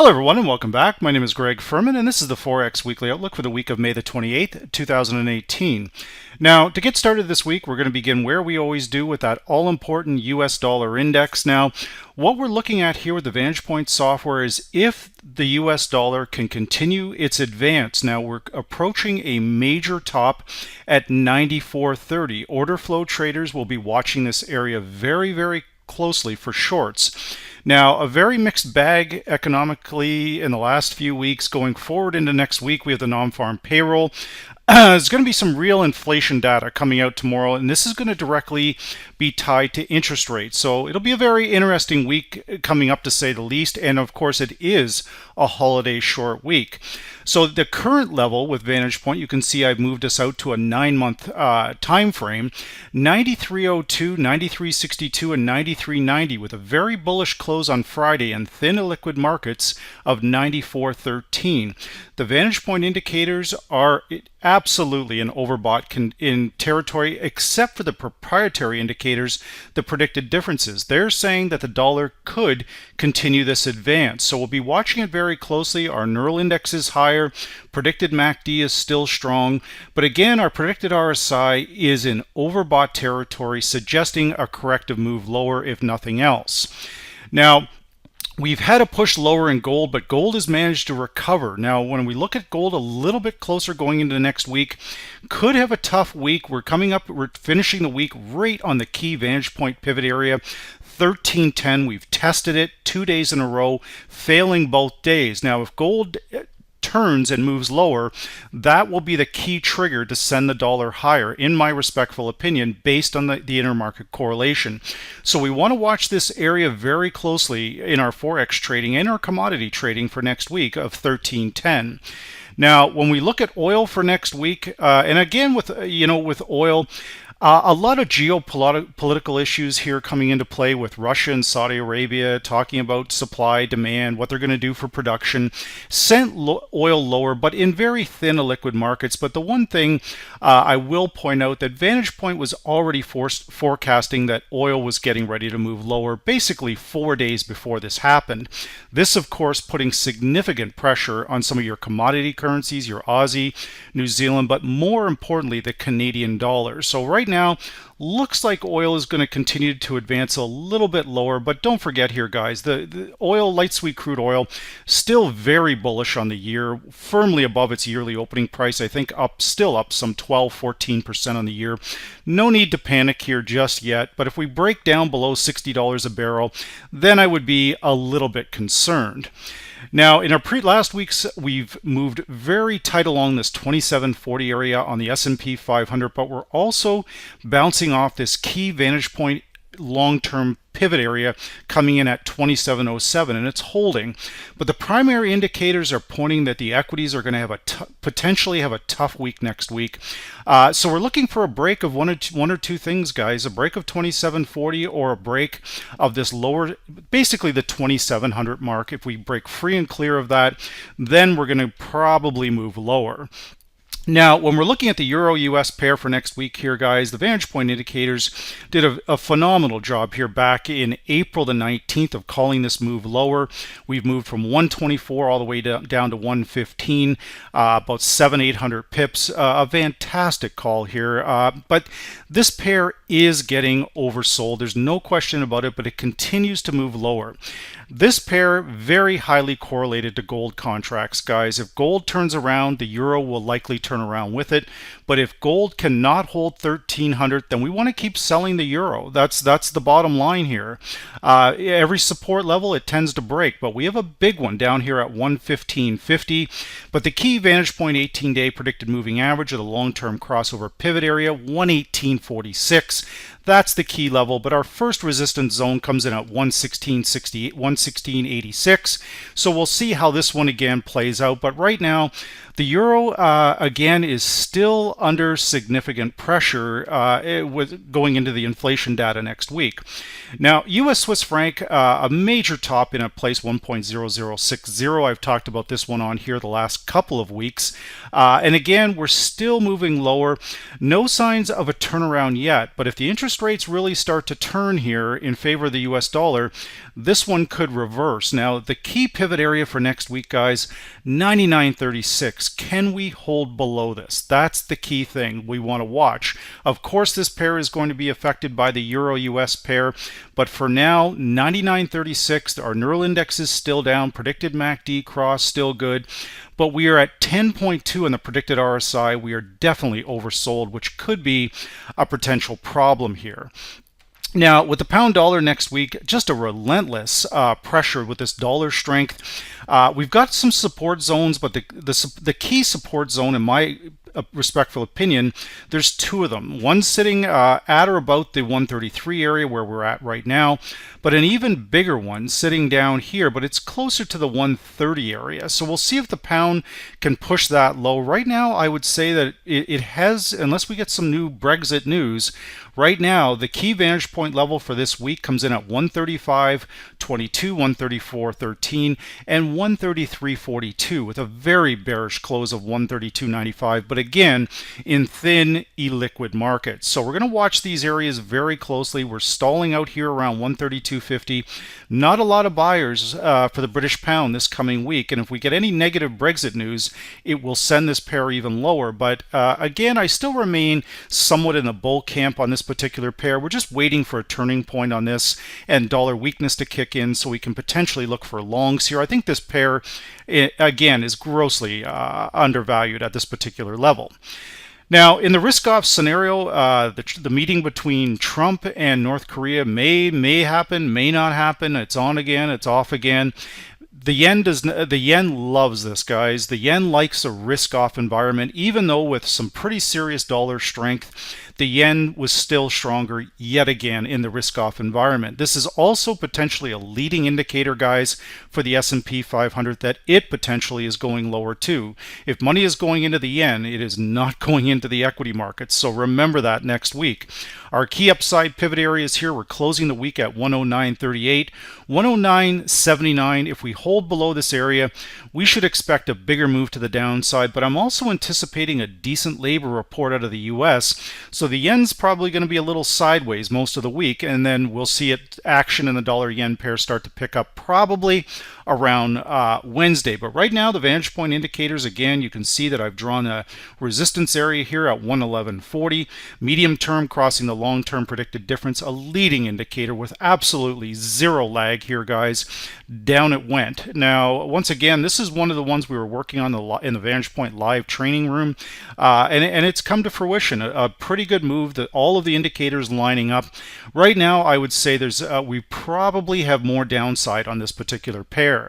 Hello everyone and welcome back. My name is Greg Furman and this is the Forex Weekly Outlook for the week of May the 28th, 2018. Now, to get started this week, we're going to begin where we always do with that all-important US dollar index. Now, what we're looking at here with the VantagePoint software is if the US dollar can continue its advance. Now, we're approaching a major top at 94.30. Order flow traders will be watching this area very closely for shorts. Now, a very mixed bag economically in the last few weeks. Going forward into next week, we have the non-farm payroll. There's going to be some real inflation data coming out tomorrow, and this is going to directly be tied to interest rates. So it'll be a very interesting week coming up, to say the least. And of course, it is a holiday short week. So the current level with VantagePoint, you can see I've moved us out to a 9-month time frame, 93.02, 93.62, and 93.90, with a very bullish close on Friday and thin illiquid markets of 94.13. The VantagePoint indicators are absolutely an overbought in territory, except for the proprietary indicators, the predicted differences. They're saying that the dollar could continue this advance. So we'll be watching it very closely. Our neural index is higher. Predicted MACD is still strong. But again, our predicted RSI is in overbought territory, suggesting a corrective move lower, if nothing else. Now, we've had a push lower in gold, but gold has managed to recover. Now, when we look at gold a little bit closer going into next week, could have a tough week. We're finishing the week right on the key VantagePoint pivot area, 1310. We've tested it 2 days in a row, failing both days. Now, if gold turns and moves lower, that will be the key trigger to send the dollar higher, in my respectful opinion, based on the intermarket correlation. So we want to watch this area very closely in our Forex trading and our commodity trading for next week of 1310. Now, when we look at oil for next week, and again with oil, a lot of geopolitical issues here coming into play with Russia and Saudi Arabia, talking about supply, demand, what they're going to do for production, sent oil lower, but in very thin illiquid markets. But the one thing I will point out, that VantagePoint was already forecasting that oil was getting ready to move lower, basically 4 days before this happened. This, of course, putting significant pressure on some of your commodity currencies, your Aussie, New Zealand, but more importantly, the Canadian dollar. So right now, looks like oil is going to continue to advance a little bit lower, but don't forget here, guys, the oil, light sweet crude oil, still very bullish on the year, firmly above its yearly opening price. I think still up some 12-14% on the year. No need to panic here just yet, but if we break down below $60 a barrel, then I would be a little bit concerned. Now, in our last weeks, we've moved very tight along this 2740 area on the S&P 500, but we're also bouncing off this key VantagePoint long-term pivot area coming in at 2707, and it's holding. But the primary indicators are pointing that the equities are going to have potentially have a tough week next week. So we're looking for a break of one or two things, guys. A break of 2740 or a break of this lower, basically the 2700 mark. If we break free and clear of that, then we're going to probably move lower. Now, when we're looking at the Euro-US pair for next week here, guys, the VantagePoint indicators did a phenomenal job here back in April the 19th of calling this move lower. We've moved from 124 all the way down to 115, about 700-800 pips. A fantastic call here. But this pair is getting oversold. There's no question about it, but it continues to move lower. This pair very highly correlated to gold contracts, guys. If gold turns around, the euro will likely turn around with it. But if gold cannot hold 1300, then we want to keep selling the euro. That's the bottom line here. Every support level it tends to break, but we have a big one down here at 115.50. But the key VantagePoint 18-day predicted moving average of the long-term crossover pivot area, 118.46. That's the key level, but our first resistance zone comes in at 116.68, 116.86. So we'll see how this one again plays out. But right now, the euro again is still under significant pressure with going into the inflation data next week. Now, U.S. Swiss franc, a major top in a place 1.0060. I've talked about this one on here the last couple of weeks. And again, we're still moving lower. No signs of a turnaround yet, but if the interest interest rates really start to turn here in favor of the US dollar, this one could reverse. Now, the key pivot area for next week, guys, 99.36. Can we hold below this? That's the key thing we want to watch. Of course, this pair is going to be affected by the Euro-US pair, but for now, 99.36. Our neural index is still down. Predicted MACD cross still good. But we are at 10.2 in the predicted RSI. We are definitely oversold, which could be a potential problem here. Now, with the pound dollar next week, just a relentless pressure with this dollar strength. We've got some support zones, but the key support zone, in my respectful opinion, there's two of them. One sitting at or about the 133 area where we're at right now, but an even bigger one sitting down here, but it's closer to the 130 area. So we'll see if the pound can push that low. Right now, I would say that it has, unless we get some new Brexit news, right now, the key vantage point level for this week comes in at 135.22, 134.13, and 133.42 with a very bearish close of 132.95. But again, in thin, illiquid markets. So we're going to watch these areas very closely. We're stalling out here around 132.50. Not a lot of buyers for the British pound this coming week. And if we get any negative Brexit news, it will send this pair even lower. But again, I still remain somewhat in the bull camp on this particular pair. We're just waiting for a turning point on this and dollar weakness to kick in so we can potentially look for longs here. I think this pair, again, is grossly undervalued at this particular level. Now, in the risk-off scenario, the meeting between Trump and North Korea may happen, may not happen. It's on again, it's off again. The yen loves this, guys. The yen likes a risk-off environment, even though with some pretty serious dollar strength, the yen was still stronger yet again in the risk-off environment. This is also potentially a leading indicator, guys, for the S&P 500 that it potentially is going lower too. If money is going into the yen, it is not going into the equity markets. So remember that next week. Our key upside pivot areas here, we're closing the week at 109.38, 109.79. If we hold below this area, we should expect a bigger move to the downside, but I'm also anticipating a decent labor report out of the US. So the yen's probably going to be a little sideways most of the week, and then we'll see action in the dollar-yen pair start to pick up probably around Wednesday. But right now, the Vantage Point indicators, again, you can see that I've drawn a resistance area here at 111.40. Medium term crossing the long-term predicted difference, a leading indicator with absolutely zero lag here, guys. Down it went. Now, once again, this is one of the ones we were working on in the Vantage Point live training room, and it's come to fruition. A pretty good move, that all of the indicators lining up. Right now, I would say we probably have more downside on this particular pair.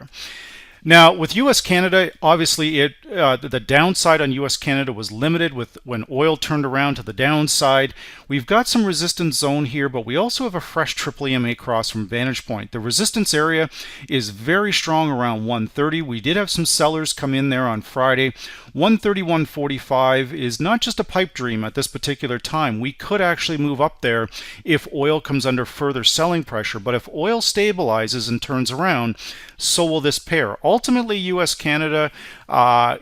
Now, with US-Canada, obviously the downside on US-Canada was limited when oil turned around to the downside. We've got some resistance zone here, but we also have a fresh triple EMA cross from Vantage Point. The resistance area is very strong around 130. We did have some sellers come in there on Friday. 131.45 is not just a pipe dream at this particular time. We could actually move up there if oil comes under further selling pressure. But if oil stabilizes and turns around, so will this pair. Ultimately, US-Canada,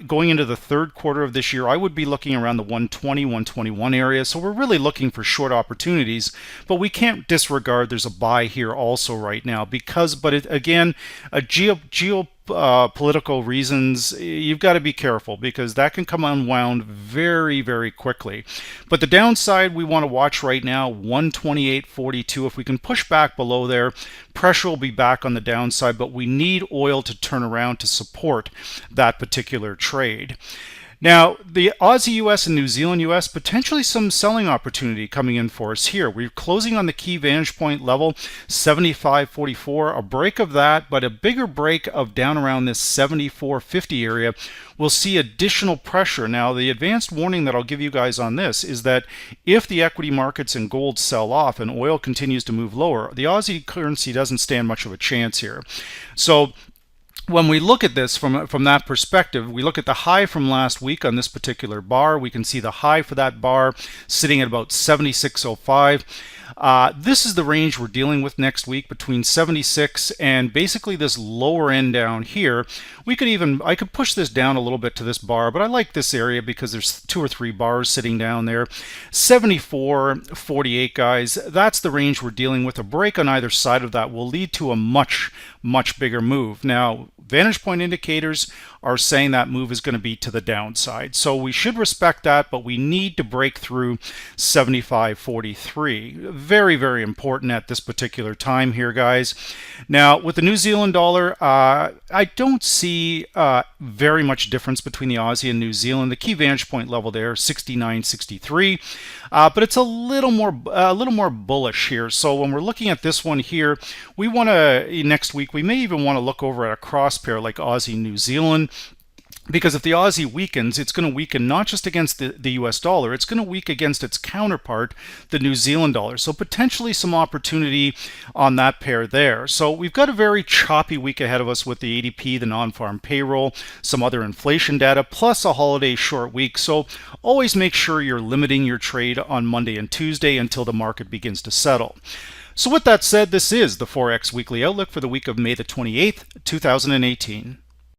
going into the third quarter of this year, I would be looking around the 120, 121 area. So we're really looking for short opportunities, but we can't disregard there's a buy here also right now again, geopolitical reasons, you've got to be careful because that can come unwound very, very quickly. But the downside we want to watch right now, 128.42. If we can push back below there, pressure will be back on the downside, but we need oil to turn around to support that particular trade. Now, the Aussie US and New Zealand US, potentially some selling opportunity coming in for us here. We're closing on the key Vantage Point level, 75.44, a break of that, but a bigger break of down around this 74.50 area. We'll see additional pressure. Now, the advanced warning that I'll give you guys on this is that if the equity markets and gold sell off and oil continues to move lower, the Aussie currency doesn't stand much of a chance here. So when we look at this from that perspective, we look at the high from last week on this particular bar. We can see the high for that bar sitting at about 76.05. This is the range we're dealing with next week between 76 and basically this lower end down here. I could push this down a little bit to this bar, but I like this area because there's 2 or 3 bars sitting down there. 74.48, guys, that's the range we're dealing with. A break on either side of that will lead to a much bigger move. Now, VantagePoint indicators are saying that move is going to be to the downside. So we should respect that, but we need to break through 75.43. Very important at this particular time here, guys. Now, with the New Zealand dollar, I don't see very much difference between the Aussie and New Zealand. The key VantagePoint level there, 69.63. But it's a little more bullish here. So when we're looking at this one here, we want to, next week, we may even want to look over at a cross pair like Aussie New Zealand, because if the Aussie weakens, it's going to weaken not just against the US dollar, it's going to weaken against its counterpart, the New Zealand dollar. So potentially some opportunity on that pair there. So we've got a very choppy week ahead of us with the ADP, the non-farm payroll, some other inflation data, plus a holiday short week. So always make sure you're limiting your trade on Monday and Tuesday until the market begins to settle. So with that said, this is the Forex Weekly Outlook for the week of May the 28th, 2018.